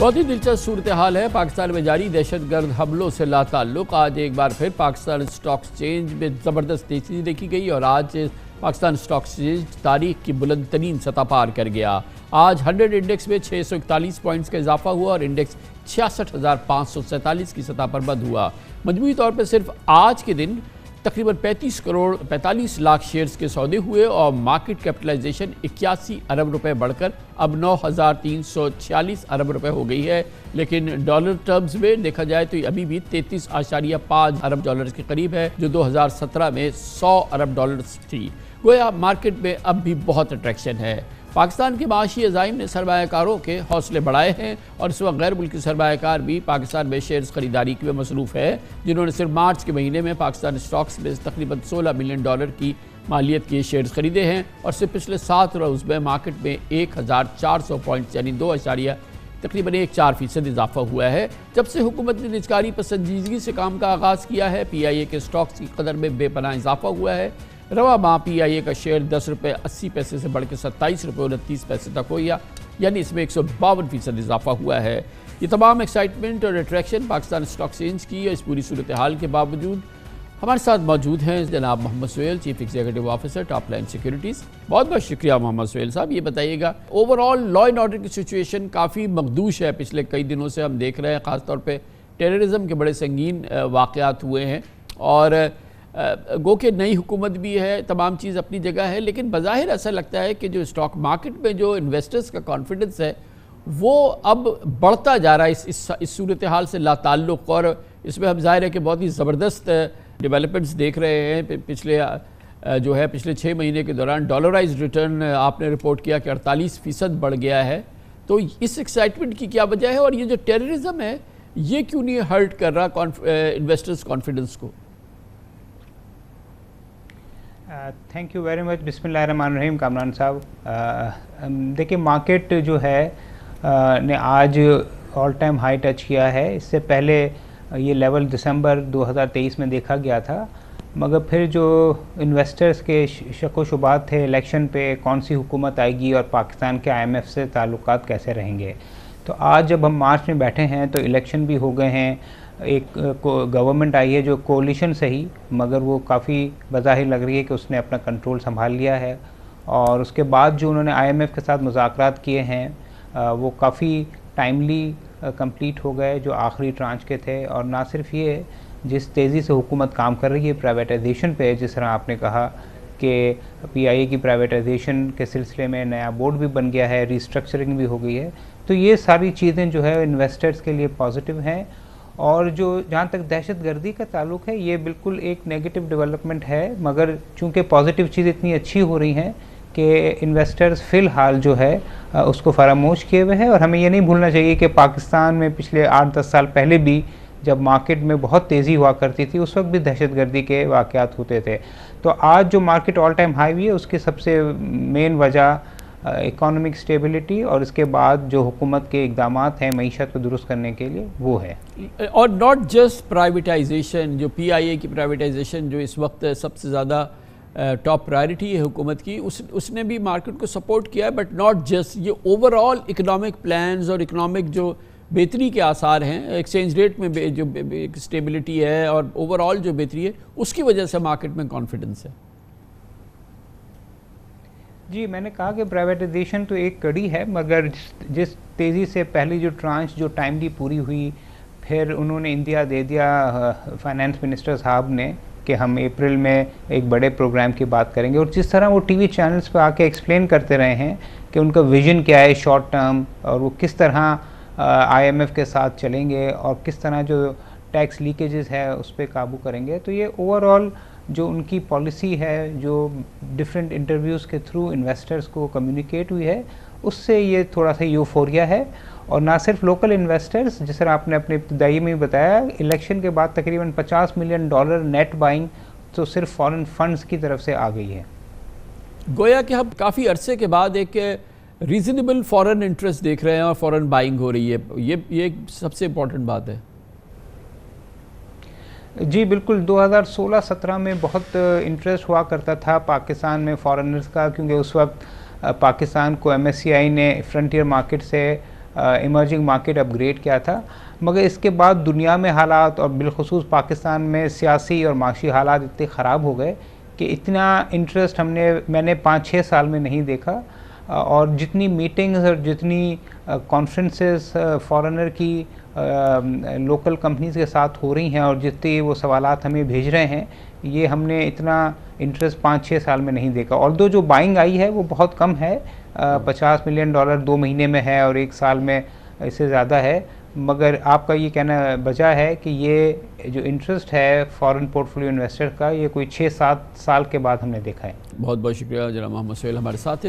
बहुत ही दिलचस्प सूरत हाल है पाकिस्तान में जारी दहशतगर्द हमलों से लाताल्लुक। आज एक बार फिर पाकिस्तान स्टॉक एक्सचेंज में ज़बरदस्त तेजी देखी गई और आज पाकिस्तान स्टॉक एक्सचेंज तारीख की बुलंद तरीन सतह पार कर गया। आज 100 इंडेक्स में 641 पॉइंट्स का इजाफा हुआ और इंडेक्स 66,547 की सतह पर बंद हुआ। मजमूई तौर पर सिर्फ आज के दिन तकरीबन 35 करोड़ 45 लाख शेयर्स के सौदे हुए और मार्केट कैपिटलाइजेशन 81 अरब रुपए बढ़कर अब 9,346 अरब रुपए हो गई है। लेकिन डॉलर टर्म्स में देखा जाए तो अभी भी 33.5 अरब डॉलर के करीब है, जो 2017 में 100 अरब डॉलर्स थी। गोया मार्केट में अब भी बहुत अट्रैक्शन है। पाकिस्तान के माशी अज़ाइम ने सरमायाकारों के हौसले बढ़ाए हैं और इस वक्त गैर मुल्की सरमायाकार भी पाकिस्तान में शेयर्स खरीदारी में मसरूफ़ है, जिन्होंने सिर्फ मार्च के महीने में पाकिस्तान स्टॉक्स में तकरीबन $16 मिलियन की मालियत के शेयर्स खरीदे हैं और सिर्फ पिछले 7 रोज़ में मार्केट में 1,400 पॉइंट्स यानी 2 तकरीबन 1.4% इजाफा हुआ है। जब से हुकूमत ने निजकारी पर संजीदगी से काम का आगाज़ किया है, PIA के स्टॉक्स की कदर में बेपनाह इजाफा हुआ है। रवा माह PIA का शेयर 10 रुपये 80 पैसे से बढ़ के 27 रुपये 29 पैसे तक हो गया, यानी इसमें 152% इजाफा हुआ है। ये तमाम एक्साइटमेंट और अट्रैक्शन पाकिस्तान स्टॉक एक्सचेंज की इस पूरी सूरत हाल के बावजूद हमारे साथ मौजूद हैं जनाब Mohammad Suhail, chief executive officer top line securities. बहुत बहुत शुक्रिया मोहम्मद सुहेल साहब। ये बताइएगा, ओवरऑल लॉ एंड ऑर्डर की सिचुएशन काफ़ी मखदूश है। पिछले कई दिनों से हम देख रहे हैं, ख़ासतौर पर टेररिज्म के बड़े संगीन वाक़यात हुए हैं और गो के नई हुकूमत भी है, तमाम चीज़ अपनी जगह है, लेकिन बज़ाहिर ऐसा लगता है कि जो स्टॉक मार्केट में जो इन्वेस्टर्स का कॉन्फिडेंस है वो अब बढ़ता जा रहा है इस सूरत हाल से लाताल्लुक़। और इसमें हम ज़ाहिर है कि बहुत ही ज़बरदस्त डेवलपमेंट्स देख रहे हैं। पिछले 6 महीने के दौरान डॉलराइज रिटर्न आपने रिपोर्ट किया कि 48% बढ़ गया है। तो इस एक्साइटमेंट की क्या वजह है और ये जो टेररिज्म है ये क्यों नहीं हर्ट कर रहा इन्वेस्टर्स कॉन्फिडेंस को? Thank you very much. बिस्मिल्लाहिर्रहमानिर्रहीम कामरान साहब। देखिए, मार्केट जो है ने आज ऑल टाइम हाई टच किया है। इससे पहले ये लेवल दिसंबर 2023 में देखा गया था, मगर फिर जो इन्वेस्टर्स के शक व शुबात थे इलेक्शन पे, कौन सी हुकूमत आएगी और पाकिस्तान के IMF से ताल्लुकात कैसे रहेंगे, तो आज जब हम मार्च में बैठे हैं तो इलेक्शन भी हो गए हैं। एक गवर्नमेंट आई है जो कोलिशन से ही, मगर वो काफ़ी बज़ाहिर लग रही है कि उसने अपना कंट्रोल संभाल लिया है। और उसके बाद जो उन्होंने IMF के साथ मुज़ाकरात किए हैं वो काफ़ी टाइमली कंप्लीट हो गए, जो आखिरी ट्रांच के थे। और ना सिर्फ ये, जिस तेज़ी से हुकूमत काम कर रही है प्राइवेटाइजेशन पे, जिस तरह आपने कहा कि PIA की प्राइवेटाइजेशन के सिलसिले में नया बोर्ड भी बन गया है, रिस्ट्रक्चरिंग भी हो गई है, तो ये सारी चीज़ें जो है इन्वेस्टर्स के लिए पॉजिटिव हैं। और जो जहाँ तक दहशतगर्दी का ताल्लुक़ है, ये बिल्कुल एक नेगेटिव डेवलपमेंट है, मगर चूँकि पॉजिटिव चीज़ इतनी अच्छी हो रही हैं कि इन्वेस्टर्स फ़िलहाल जो है उसको फरामोश किए हुए हैं। और हमें ये नहीं भूलना चाहिए कि पाकिस्तान में पिछले 8-10 साल पहले भी जब मार्केट में बहुत तेज़ी हुआ करती थी, उस वक्त भी दहशतगर्दी के वाक़यात होते थे। तो आज जो मार्केट ऑल टाइम हाई हुई है, उसकी सबसे मेन वजह इकोनॉमिक स्टेबिलिटी और इसके बाद जो हुकूमत के इक़दामात हैं मईशत को दुरुस्त करने के लिए, वो है। और नॉट जस्ट प्राइवेटाइजेशन, जो PIA की प्राइवेटाइजेशन जो इस वक्त सबसे ज़्यादा टॉप प्रायोरिटी है हुकूमत की, उसने भी मार्केट को सपोर्ट किया है, बट नॉट जस्ट, ये ओवरऑल इकोनॉमिक प्लान्स और इकोनॉमिक जो बेहतरी के आसार हैं, एक्सचेंज रेट में जो स्टेबिलिटी है और ओवरऑल जो बेहतरी है, उसकी वजह से मार्केट में कॉन्फिडेंस है। जी, मैंने कहा कि प्राइवेटाइजेशन तो एक कड़ी है, मगर जिस तेज़ी से पहली जो ट्रांच जो टाइमली पूरी हुई, फिर उन्होंने इंदिया दे दिया फाइनेंस मिनिस्टर साहब ने कि हम अप्रैल में एक बड़े प्रोग्राम की बात करेंगे, और जिस तरह वो TV चैनल्स पे आके एक्सप्लेन करते रहे हैं कि उनका विज़न क्या है शॉर्ट टर्म, और वो किस तरह IMF के साथ चलेंगे और किस तरह जो टैक्स लीकेजेस है उस पर काबू करेंगे, तो ये ओवरऑल जो उनकी पॉलिसी है, जो डिफरेंट इंटरव्यूज़ के थ्रू इन्वेस्टर्स को कम्युनिकेट हुई है, उससे ये थोड़ा सा यूफोरिया है। और ना सिर्फ लोकल इन्वेस्टर्स, जिस तरह आपने अपने इब्तिदाई में बताया, इलेक्शन के बाद तकरीबन $50 मिलियन नेट बाइंग तो सिर्फ फॉरेन फंड्स की तरफ से आ गई है। गोया कि हम काफ़ी अरसे के बाद एक रीज़नेबल फॉरेन इंटरेस्ट देख रहे हैं और फॉरेन बाइंग हो रही है, ये सबसे इम्पोर्टेंट बात है। जी बिल्कुल, 2016-17 में बहुत इंटरेस्ट हुआ करता था पाकिस्तान में फॉरेनर्स का, क्योंकि उस वक्त पाकिस्तान को MSCI ने फ्रंटियर मार्केट से इमर्जिंग मार्केट अपग्रेड किया था। मगर इसके बाद दुनिया में हालात और बिलखुसूस पाकिस्तान में सियासी और माशी हालात इतने ख़राब हो गए कि इतना इंटरेस्ट मैंने 5-6 साल में नहीं देखा। और जितनी मीटिंग्स और जितनी कॉन्फ्रेंसेस फॉरेनर की लोकल कंपनीज़ के साथ हो रही हैं और जितने वो सवालात हमें भेज रहे हैं, ये हमने इतना इंटरेस्ट 5-6 साल में नहीं देखा। और जो बाइंग आई है वो बहुत कम है, $50 मिलियन 2 महीने में है और 1 साल में इससे ज़्यादा है। मगर आपका ये कहना बजा है कि ये जो इंटरेस्ट है फॉरेन पोर्टफोलियो इन्वेस्टर का, ये कोई 6-7 साल के बाद हमने देखा है। बहुत बहुत शुक्रिया जनाब मोहम्मद सोहेल हमारे साथ थे।